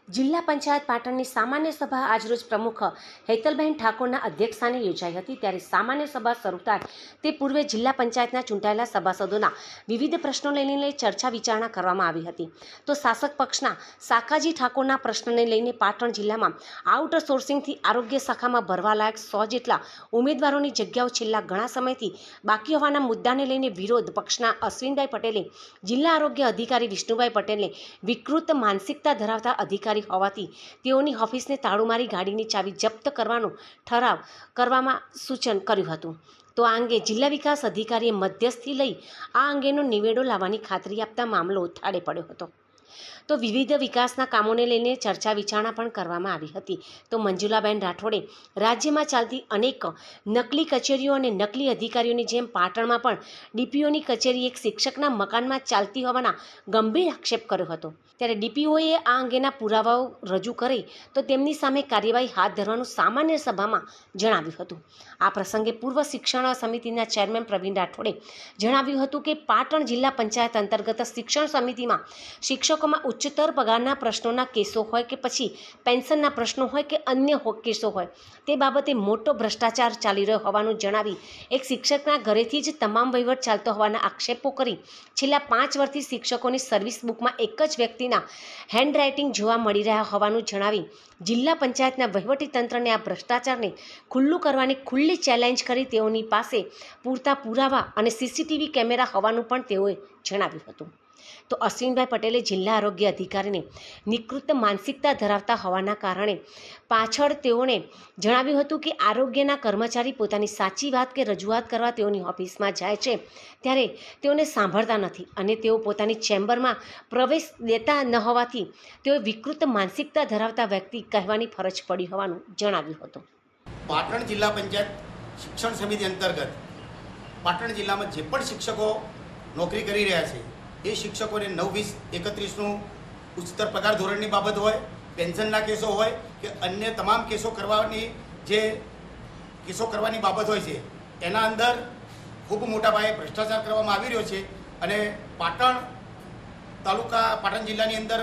જિલ્લા પંચાયત પાટણની સામાન્ય સભા આજરોજ પ્રમુખ હેતલબેન ઠાકોરના અધ્યક્ષસ્થાને યોજાઈ હતી। ત્યારે સામાન્ય સભા શરૂ થાય તે પૂર્વે જિલ્લા પંચાયતના ચૂંટાયેલા સભાસદોના વિવિધ પ્રશ્નો લઈને ચર્ચા વિચારણા કરવામાં આવી હતી। તો શાસક પક્ષના સાકાજી ઠાકોરના પ્રશ્નને લઈને પાટણ જિલ્લામાં આઉટસોર્સિંગથી આરોગ્ય શાખામાં ભરવાલાયક 100 જેટલા ઉમેદવારોની જગ્યાઓ છેલ્લા ઘણા સમયથી બાકી હોવાના મુદ્દાને લઈને વિરોધ પક્ષના અશ્વિનભાઈ પટેલે જિલ્લા આરોગ્ય અધિકારી વિષ્ણુભાઈ પટેલને વિકૃત માનસિકતા ધરાવતા અધિકારી હોવાથી તેઓની ઓફિસને તાળું મારી ગાડીની ચાવી જપ્ત કરવાનો ઠરાવ કરવામાં સૂચન કર્યું હતું। તો આ અંગે જિલ્લા વિકાસ અધિકારીએ મધ્યસ્થી લઈ આ અંગેનો નિવેડો લાવવાની ખાતરી આપતા મામલો ઉથાળે પડ્યો હતો। તો વિવિધ વિકાસના કામોને લઈને ચર્ચા વિચારણા પણ કરવામાં આવી હતી। તો મંજુલાબેન રાઠોડે રાજ્યમાં ચાલતી અનેક નકલી કચેરીઓ અને નકલી અધિકારીઓની જેમ પાટણમાં પણ ડીપીઓની કચેરી એક શિક્ષકના મકાનમાં ચાલતી હોવાના ગંભીર આક્ષેપ કર્યો હતો। ત્યારે ડીપીઓએ આ અંગેના પુરાવાઓ રજૂ કરી તો તેમની સામે કાર્યવાહી હાથ ધરવાનું સામાન્ય સભામાં જણાવ્યું હતું। આ પ્રસંગે પૂર્વ શિક્ષણ સમિતિના ચેરમેન પ્રવીણ રાઠોડે જણાવ્યું હતું કે પાટણ જિલ્લા પંચાયત અંતર્ગત શિક્ષણ સમિતિમાં શિક્ષકોમાં ઉચ્ચતર પગારના પ્રશ્નોના કેસો હોય કે પછી પેન્શનના પ્રશ્નો હોય કે અન્ય કેસો હોય તે બાબતે મોટો ભ્રષ્ટાચાર ચાલી રહ્યો હોવાનું જણાવી એક શિક્ષકના ઘરેથી જ તમામ વહીવટ ચાલતો હોવાના આક્ષેપો કરી છેલ્લા 5 વર્ષથી શિક્ષકોની સર્વિસ બુકમાં એક જ વ્યક્તિના હેન્ડરાઇટિંગ જોવા મળી રહ્યા હોવાનું જણાવી જિલ્લા પંચાયતના વહીવટીતંત્રને આ ભ્રષ્ટાચારને ખુલ્લું કરવાની ખુલ્લી ચેલેન્જ કરી તેઓની પાસે પૂરતા પુરાવા અને સીસીટીવી કેમેરા હોવાનું પણ તેઓએ જણાવ્યું હતું। તો અશ્વિનભાઈ પટેલે જિલ્લા આરોગ્ય અધિકારીને નિકૃત માનસિકતા ધરાવતા હોવાના કારણે પાછળ તેઓને જણાવ્યું હતું કે આરોગ્યના કર્મચારી પોતાની સાચી વાત કે રજૂઆત કરવા તેઓની ઓફિસમાં જાય છે ત્યારે તેઓને સાંભળતા નથી અને તેઓ પોતાની ચેમ્બરમાં પ્રવેશ દેતા ન હોવાથી તેઓ વિકૃત માનસિકતા ધરાવતા વ્યક્તિ કહેવાની ફરજ પડી હોવાનું જણાવ્યું હતું। પાટણ જિલ્લા પંચાયત શિક્ષણ સમિતિ અંતર્ગત પાટણ જિલ્લામાં જે પણ શિક્ષકો નોકરી કરી રહ્યા છે એ શિક્ષકોને 9-20-31નું ઉચ્ચતર પગાર ધોરણની બાબત હોય, પેન્શનના કેસો હોય કે અન્ય તમામ કેસો કરવાની બાબત હોય છે એના અંદર ખૂબ મોટા પાયે ભ્રષ્ટાચાર કરવામાં આવી રહ્યો છે। અને પાટણ જિલ્લાની અંદર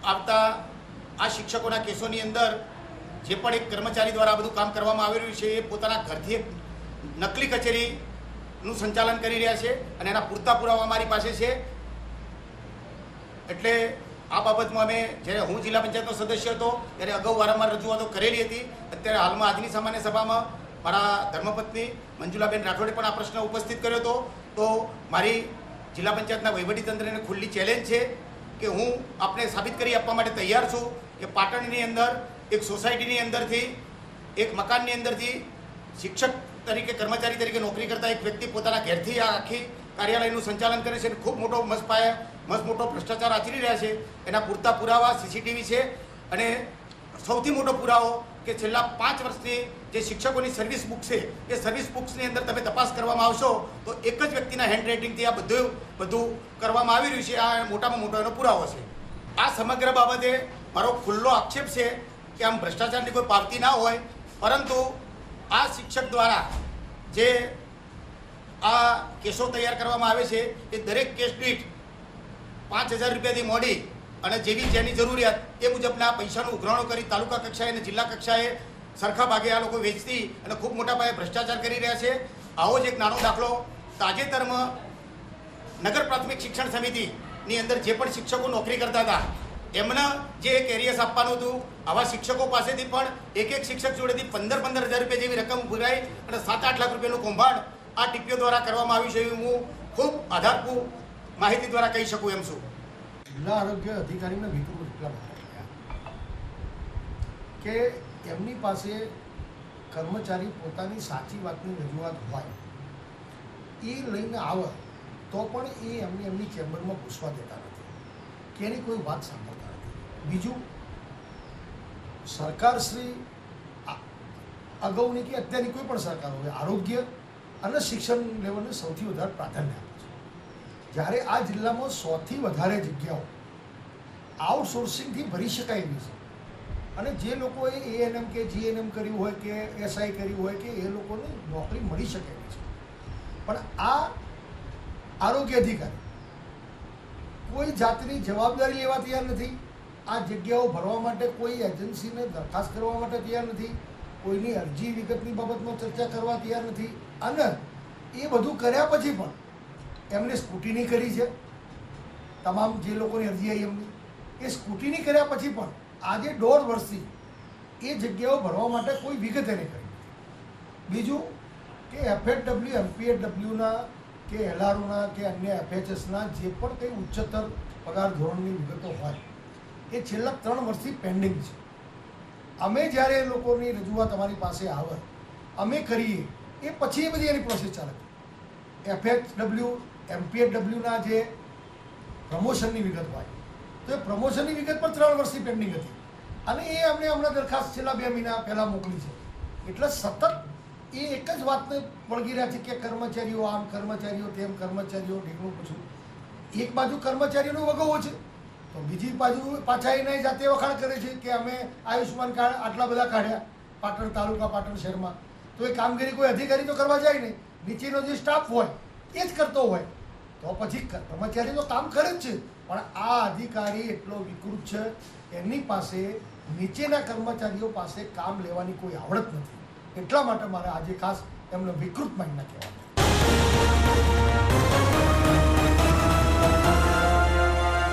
આવતા આ શિક્ષકોના કેસોની અંદર જે પણ એક કર્મચારી દ્વારા આ બધું કામ કરવામાં આવી રહ્યું છે એ પોતાના ઘરથી એક નકલી કચેરીનું સંચાલન કરી રહ્યા છે અને એના પૂરતા પુરાવા અમારી પાસે છે। એટલે આ બાબતમાં અમે જ્યારે હું જિલ્લા પંચાયતનો સદસ્ય હતો ત્યારે અગાઉ વારંવાર રજૂઆતો કરેલી હતી। અત્યારે હાલમાં આજની સામાન્ય સભામાં મારા ધર્મપત્ની મંજુલાબેન રાઠોડે પણ આ પ્રશ્ન ઉપસ્થિત કર્યો હતો। તો મારી જિલ્લા પંચાયતના વહીવટીતંત્રને ખુલ્લી ચેલેન્જ છે કે હું આપને સાબિત કરી આપવા માટે તૈયાર છું કે પાટણની અંદર એક સોસાયટીની અંદરથી એક મકાનની અંદરથી શિક્ષક તરીકે કર્મચારી તરીકે નોકરી કરતા એક વ્યક્તિ પોતાના ઘેરથી આ આખી કાર્યાલયનું સંચાલન કરે છે અને ખૂબ મોટો ભ્રષ્ટાચાર આચરી રહ્યા છે। એના પૂરતા પુરાવા સીસીટીવી છે અને સૌથી મોટો પુરાવો કે છેલ્લા 5 વર્ષની જે શિક્ષકોની સર્વિસ બુક છે એ સર્વિસ બુક્સની અંદર તમે તપાસ કરવામાં આવશો તો એક જ વ્યક્તિના હેન્ડરાઇટિંગથી આ બધું કરવામાં આવી રહ્યું છે। આ મોટામાં મોટો એનો પુરાવો છે। આ સમગ્ર બાબતે મારો ખુલ્લો આક્ષેપ છે કે આમ ભ્રષ્ટાચારની કોઈ પાવતી ના હોય, પરંતુ આ શિક્ષક દ્વારા જે આ કેસો તૈયાર કરવામાં આવે છે એ દરેક કેસ દીઠ 5,000 રૂપિયાથી મોડી અને જેની જરૂરિયાત એ મુજબના પૈસાનું ઉઘરાણું કરી તાલુકા કક્ષાએ અને જિલ્લા કક્ષાએ સરખા ભાગે આ લોકો વેચતી અને ખૂબ મોટા પાયે ભ્રષ્ટાચાર કરી રહ્યા છે। આવો જ એક નાનો દાખલો તાજેતરમાં નગર પ્રાથમિક શિક્ષણ સમિતિની અંદર જે પણ શિક્ષકો નોકરી કરતા હતા એમના જે એક એરિયસ આપવાનું હતું, આવા શિક્ષકો પાસેથી પણ એક શિક્ષક જોડેથી 15,000 રૂપિયા જેવી રકમ ભરાઈ અને 7-8 લાખ રૂપિયાનું કૌભાંડ આ ટીપીઓ દ્વારા કરવામાં આવ્યું છે એવું હું ખૂબ આધારભૂત માહિતી દ્વારા કહી શકું એમ છું। જિલ્લા આરોગ્ય અધિકારીને વિકૃત એટલા કે એમની પાસે કર્મચારી પોતાની સાચી વાતની રજૂઆત હોય એ લઈને આવે તો પણ એ એમની ચેમ્બરમાં પૂછવા દેતા નથી કે એની કોઈ વાત સાંભળતા નથી। બીજું, સરકારશ્રી અગાઉની કે અત્યારની કોઈ પણ સરકાર હોય આરોગ્ય અને શિક્ષણ લેવલને સૌથી વધારે પ્રાધાન્ય આપે છે। જ્યારે આ જિલ્લામાં 100થી વધારે જગ્યાઓ આઉટસોર્સિંગથી ભરી શકાય એવી છે અને જે લોકોએ એએનએમ કે જીએનએમ કર્યું હોય કે એસઆઈ કર્યું હોય કે એ લોકોને નોકરી મળી શકે એવી છે, પણ આ આરોગ્ય અધિકારી કોઈ જાતની જવાબદારી લેવા તૈયાર નથી આ જગ્યાઓ ભરવા માટે કોઈ એજન્સીને દરખાસ્ત કરવા માટે તૈયાર નથી, કોઈની અરજી વિગતની બાબતમાં ચર્ચા કરવા તૈયાર નથી. અને એ બધું કર્યા પછી પણ એમને સ્કૂટીની કરી છે, તમામ જે લોકોની અરજી આવી એમની એ સ્કૂટીની કર્યા પછી પણ આજે 1.5 વર્ષથી એ જગ્યાઓ ભરવા માટે કોઈ વિગત એને કરી નથી. બીજું કે FHW MPHWના કે LROના કે અન્ય FHSના જે પણ કંઈ ઉચ્ચતર પગાર ધોરણની વિગતો હોય એ છેલ્લા 3 વર્ષથી પેન્ડિંગ છે. અમે જ્યારે એ લોકોની રજૂઆત અમારી પાસે આવે અમે કરીએ એ પછી એ બધી એની પ્રોસેસ ચાલે. FHW MPHWના જે પ્રમોશનની વિગત હોય તો એ પ્રમોશનની વિગત પણ 3 વર્ષથી પેન્ડિંગ હતી અને એ અમને હમણાં દરખાસ્ત છેલ્લા 2 મહિના પહેલાં મોકલી છે. એટલે સતત એ એક જ વાતને વળગી રહ્યા છે કે કર્મચારીઓ આમ, કર્મચારીઓ તેમ, કર્મચારીઓ ઢીકણું પૂછું. એક બાજુ કર્મચારીઓનો વગોવો છે તો બીજી બાજુ પાછા એને જાતે વખાણ કરે છે કે અમે આયુષ્યમાન કાર્ડ આટલા બધા કાઢ્યા પાટણ તાલુકા, પાટણ શહેરમાં. તો એ કામગીરી કોઈ અધિકારી તો કરવા જાય નહીં, નીચેનો જે સ્ટાફ હોય એ જ કરતો હોય તો પછી કર્મચારી તો કામ કરે જ છે. પણ આ અધિકારી એટલો વિકૃત છે, એની પાસે નીચેના કર્મચારીઓ પાસે કામ લેવાની કોઈ આવડત નથી. એટલા માટે મારે આજે ખાસ એમને વિકૃત માઇન્ડના કહેવાય.